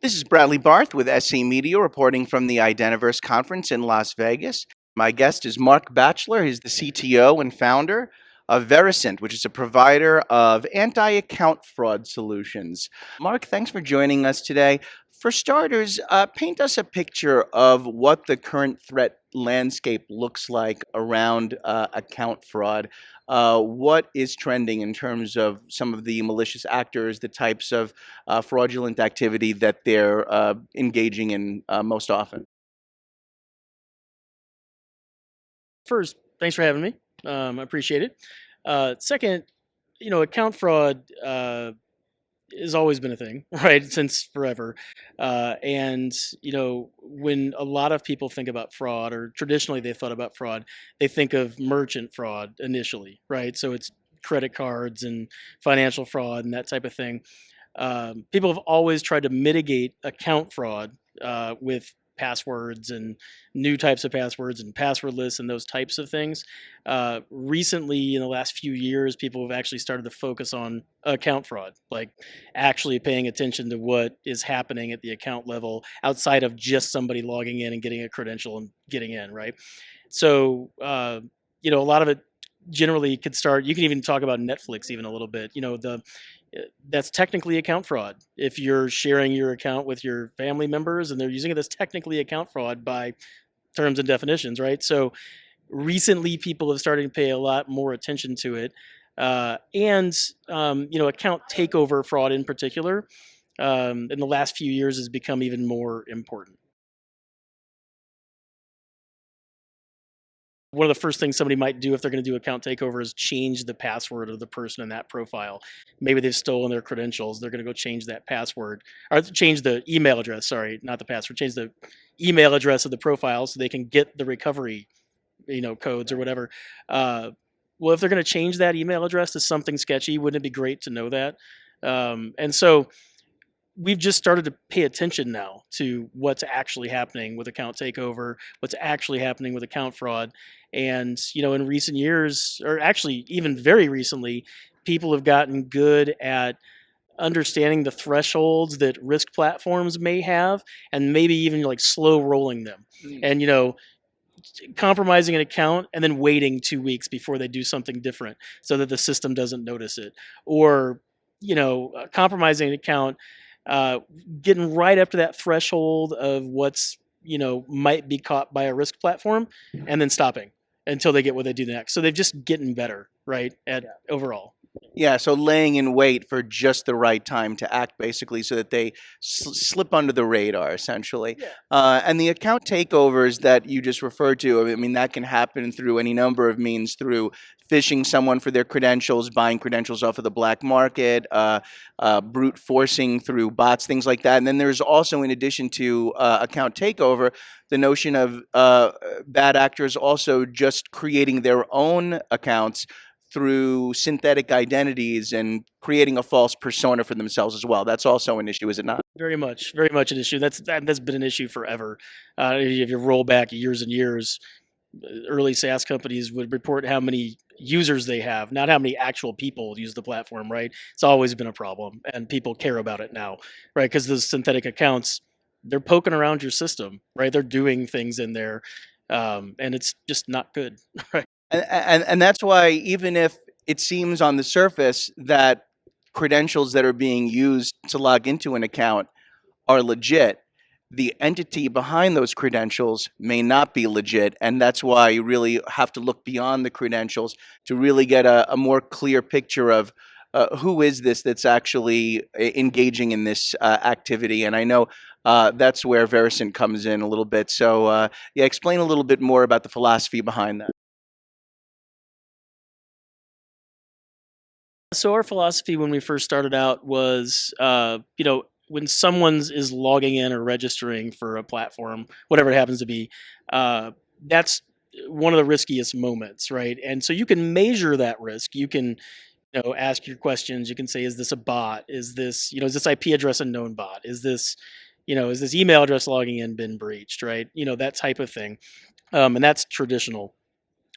This is Bradley Barth with SC Media reporting from the Identiverse conference in Las Vegas. My guest is Mark Batchelor. He's the CTO and founder of Verosint, which is a provider of anti-account fraud solutions. Mark, thanks for joining us today. For starters, paint us a picture of what the current threat landscape looks like around account fraud. What is trending in terms of some of the malicious actors, the types of fraudulent activity that they're engaging in most often? First, thanks for having me. I appreciate it. Second, account fraud has always been a thing, right? Since forever. And, when a lot of people think about fraud, or traditionally they thought about fraud, they think of merchant fraud initially, right? So it's credit cards and financial fraud and that type of thing. People have always tried to mitigate account fraud with passwords and new types of passwords and password lists and those types of things. Recently, in the last few years, people have actually started to focus on account fraud, like actually paying attention to what is happening at the account level outside of just somebody logging in and getting a credential and getting in, right? So, a lot of it generally could start. You can even talk about Netflix even a little bit. That's technically account fraud. If you're sharing your account with your family members and they're using it, that's technically account fraud by terms and definitions, right? So recently, people have started to pay a lot more attention to it, and account takeover fraud in particular, in the last few years has become even more important. One of the first things somebody might do if they're going to do account takeover is change the password of the person in that profile. Maybe they've stolen their credentials. They're going to go change that password, or change the email address. Sorry, not the password. Change the email address of the profile so they can get the recovery, codes or whatever. Well, if they're going to change that email address to something sketchy, wouldn't it be great to know that? And so we've just started to pay attention now to what's actually happening with account takeover, what's actually happening with account fraud. And, in recent years, or actually even very recently, people have gotten good at understanding the thresholds that risk platforms may have and maybe even like slow rolling them. And, compromising an account and then waiting 2 weeks before they do something different so that the system doesn't notice it. Or, compromising an account, uh, getting right up to that threshold of what's might be caught by a risk platform, and then stopping until they get what they do next. So they've just getting better, right, at overall. Yeah, so laying in wait for just the right time to act, basically, so that they slip under the radar, essentially. Yeah. And the account takeovers that you just referred to, I mean, that can happen through any number of means, through phishing someone for their credentials, buying credentials off of the black market, brute forcing through bots, things like that. And then there's also, in addition to account takeover, the notion of bad actors also just creating their own accounts through synthetic identities and creating a false persona for themselves as well. That's also an issue, is it not? Very much an issue. That's been an issue forever. If you roll back years and years, early SaaS companies would report how many users they have, not how many actual people use the platform, right? It's always been a problem, and people care about it now, right? Because those synthetic accounts, they're poking around your system, right? They're doing things in there, and it's just not good, right? And that's why, even if it seems on the surface that credentials that are being used to log into an account are legit, the entity behind those credentials may not be legit. And that's why you really have to look beyond the credentials to really get a more clear picture of who is this that's actually engaging in this activity. And I know that's where Verosint comes in a little bit. So, yeah, explain a little bit more about the philosophy behind that. So our philosophy when we first started out was, when someone's is logging in or registering for a platform, whatever it happens to be, that's one of the riskiest moments, right? And so you can measure that risk. You can, ask your questions. You can say, is this a bot? Is this IP address a known bot? Is this email address logging in been breached, right? That type of thing. And that's traditional.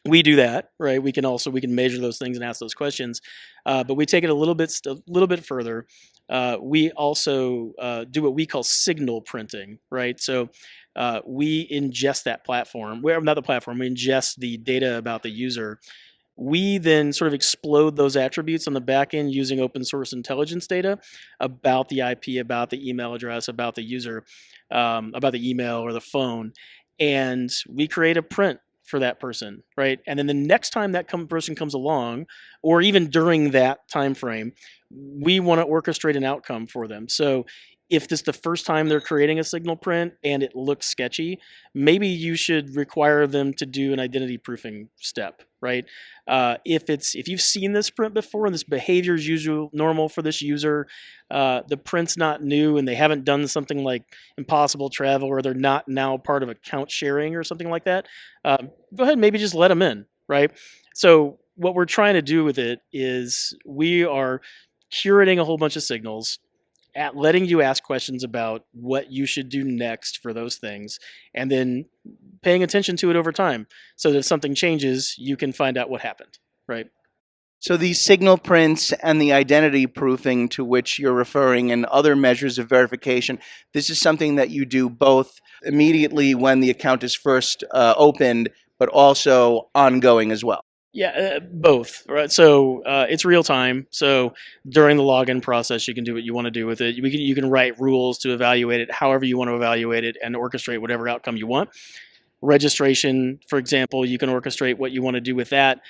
We do that, right? We can measure those things and ask those questions, but we take it a little bit further. We also do what we call signal printing, right? So we ingest that platform. Well, not the platform. We ingest the data about the user. We then sort of explode those attributes on the back end using open source intelligence data about the IP, about the email address, about the user, about the email or the phone, and we create a print for that person, right? And then the next time that person comes along, or even during that time frame, we want to orchestrate an outcome for them. So if this is the first time they're creating a signal print and it looks sketchy, maybe you should require them to do an identity proofing step, right? If you've seen this print before and this behavior is usually normal for this user, the print's not new and they haven't done something like impossible travel, or they're not now part of account sharing or something like that, go ahead and maybe just let them in, right? So what we're trying to do with it is we are curating a whole bunch of signals, at letting you ask questions about what you should do next for those things, and then paying attention to it over time so that if something changes, you can find out what happened, right? So these signal prints and the identity proofing to which you're referring and other measures of verification, this is something that you do both immediately when the account is first opened, but also ongoing as well. Yeah, both, right? So it's real time. So during the login process, you can do what you want to do with it. You can write rules to evaluate it however you want to evaluate it and orchestrate whatever outcome you want. Registration, for example, you can orchestrate what you want to do with that.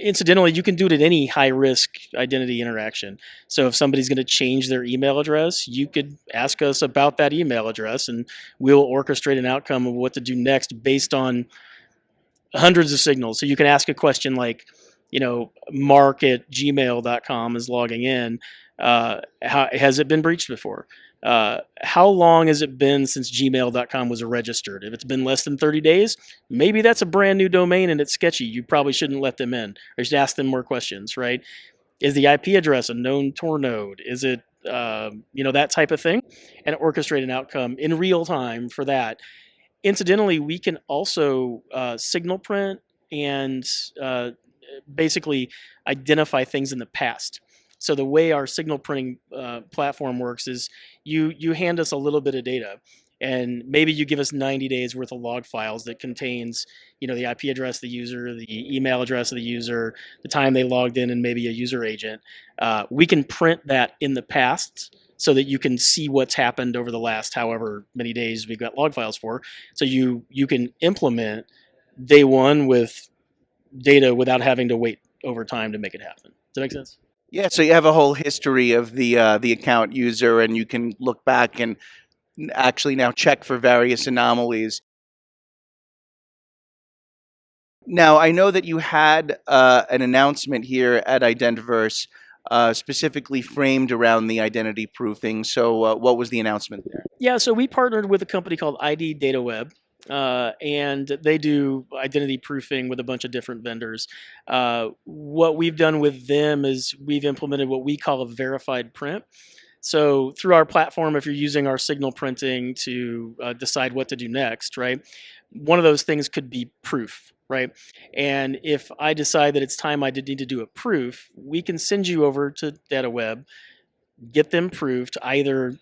Incidentally, you can do it at any high risk identity interaction. So if somebody's going to change their email address, you could ask us about that email address and we'll orchestrate an outcome of what to do next based on hundreds of signals. So you can ask a question like, Mark at gmail.com is logging in. Has it been breached before? How long has it been since gmail.com was registered? If it's been less than 30 days, maybe that's a brand new domain and it's sketchy. You probably shouldn't let them in, or just ask them more questions, right? Is the IP address a known Tor node? Is it, that type of thing? And orchestrate an outcome in real time for that. Incidentally, we can also signal print and uh, basically identify things in the past. So the way our signal printing platform works is you hand us a little bit of data, and maybe you give us 90 days worth of log files that contains the IP address of the user, the email address of the user, the time they logged in, and maybe a user agent. We can print that in the past so that you can see what's happened over the last however many days we've got log files for. So you can implement day one with data without having to wait over time to make it happen. Does that make sense? Yeah, so you have a whole history of the account user, and you can look back and actually now check for various anomalies. Now, I know that you had an announcement here at Identiverse specifically framed around the identity proofing. So, what was the announcement there? Yeah, so we partnered with a company called ID Data Web, and they do identity proofing with a bunch of different vendors. What we've done with them is we've implemented what we call a verified print. So through our platform, if you're using our signal printing to decide what to do next, right? One of those things could be proof, right? And if I decide that it's time I did need to do a proof, we can send you over to DataWeb, get them proved either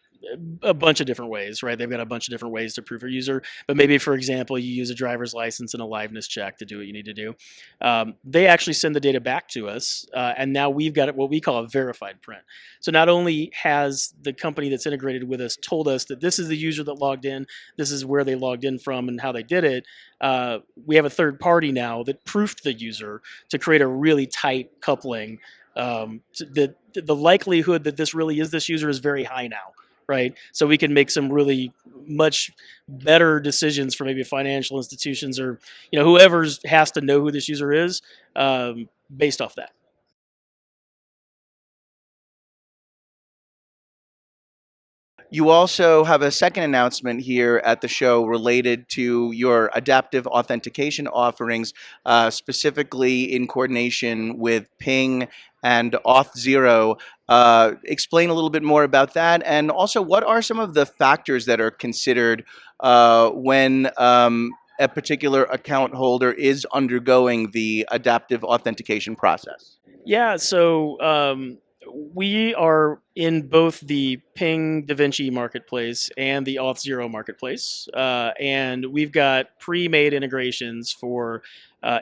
a bunch of different ways, right? They've got a bunch of different ways to prove your user, but maybe, for example, you use a driver's license and a liveness check to do what you need to do. They actually send the data back to us, and now we've got what we call a verified print. So not only has the company that's integrated with us told us that this is the user that logged in, this is where they logged in from and how they did it, we have a third party now that proofed the user to create a really tight coupling. The likelihood that this really is this user is very high now, right? So we can make some really much better decisions for maybe financial institutions or whoever has to know who this user is, based off that. You also have a second announcement here at the show related to your adaptive authentication offerings, specifically in coordination with Ping and Auth0. Explain a little bit more about that, and also what are some of the factors that are considered when a particular account holder is undergoing the adaptive authentication process? Yeah, so we are in both the Ping DaVinci marketplace and the Auth0 marketplace, and we've got pre-made integrations for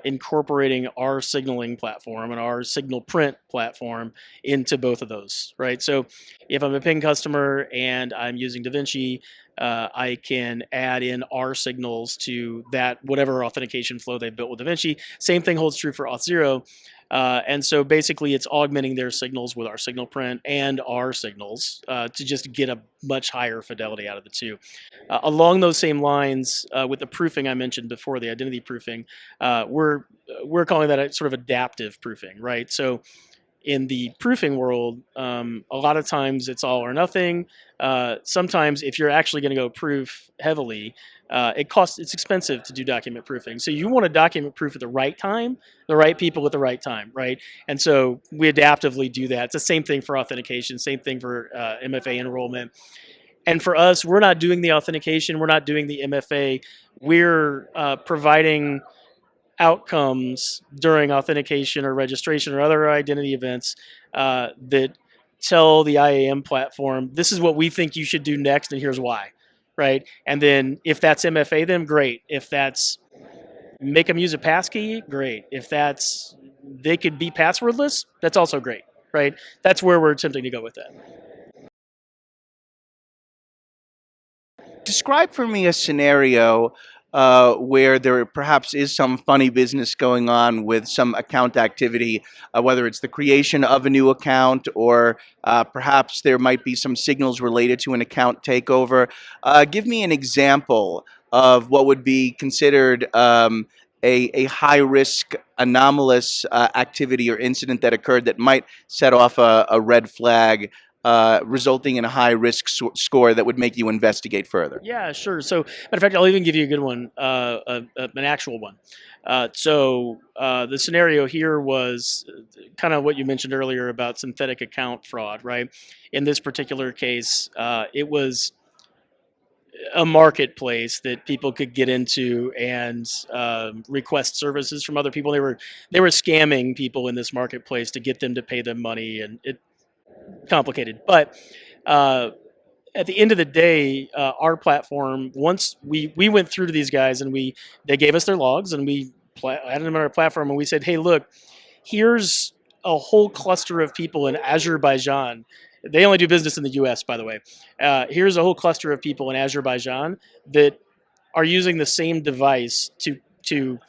incorporating our signaling platform and our SignalPrint platform into both of those, right? So if I'm a Ping customer and I'm using DaVinci, I can add in our signals to that whatever authentication flow they've built with DaVinci. Same thing holds true for Auth0. And so basically, it's augmenting their signals with our SignalPrint and our signals to just get a much higher fidelity out of the two. Along those same lines, with the proofing I mentioned before, the identity proofing, we're calling that a sort of adaptive proofing, right? So in the proofing world, a lot of times it's all or nothing. Sometimes if you're actually going to go proof heavily, it's expensive to do document proofing. So you want to document proof at the right time, the right people at the right time, right? And so we adaptively do that. It's the same thing for authentication, same thing for MFA enrollment. And for us, we're not doing the authentication, we're not doing the MFA. We're providing outcomes during authentication or registration or other identity events that tell the IAM platform, this is what we think you should do next, and here's why, right? And then if that's MFA, then great. If that's make them use a passkey, great. If that's they could be passwordless, that's also great, right? That's where we're attempting to go with that. Describe for me a scenario where there perhaps is some funny business going on with some account activity, whether it's the creation of a new account or perhaps there might be some signals related to an account takeover. Give me an example of what would be considered a high risk, anomalous activity or incident that occurred that might set off a red flag, resulting in a high risk score that would make you investigate further. Yeah, sure. So, matter of fact, I'll even give you a good one, an actual one. The scenario here was kind of what you mentioned earlier about synthetic account fraud, right? In this particular case, it was a marketplace that people could get into and request services from other people. They were scamming people in this marketplace to get them to pay them money, and it complicated. But at the end of the day, our platform, once we went through to these guys and they gave us their logs and we added them on our platform and we said, hey, look, here's a whole cluster of people in Azerbaijan. They only do business in the U.S., by the way. Here's a whole cluster of people in Azerbaijan that are using the same device to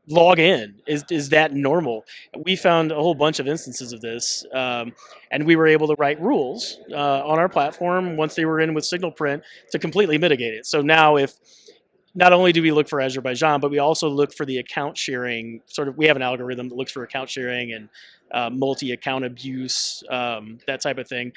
log in. Is that normal? We found a whole bunch of instances of this, and we were able to write rules on our platform once they were in with SignalPrint to completely mitigate it. So now if not only do we look for Azerbaijan, but we also look for the account sharing. We have an algorithm that looks for account sharing and multi-account abuse, that type of thing.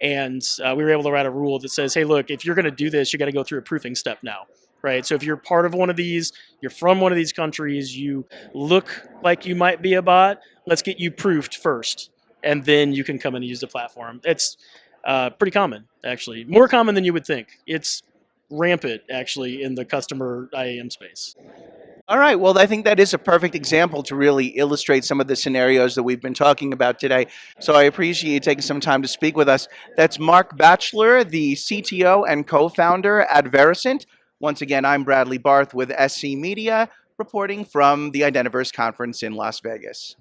And we were able to write a rule that says, hey, look, if you're going to do this, you got to go through a proofing step now, right? So if you're part of one of these, you're from one of these countries, you look like you might be a bot, let's get you proofed first, and then you can come in and use the platform. It's pretty common, actually. More common than you would think. It's rampant, actually, in the customer IAM space. All right. Well, I think that is a perfect example to really illustrate some of the scenarios that we've been talking about today. So I appreciate you taking some time to speak with us. That's Mark Batchelor, the CTO and co-founder at Verosint. Once again, I'm Bradley Barth with SC Media, reporting from the Identiverse conference in Las Vegas.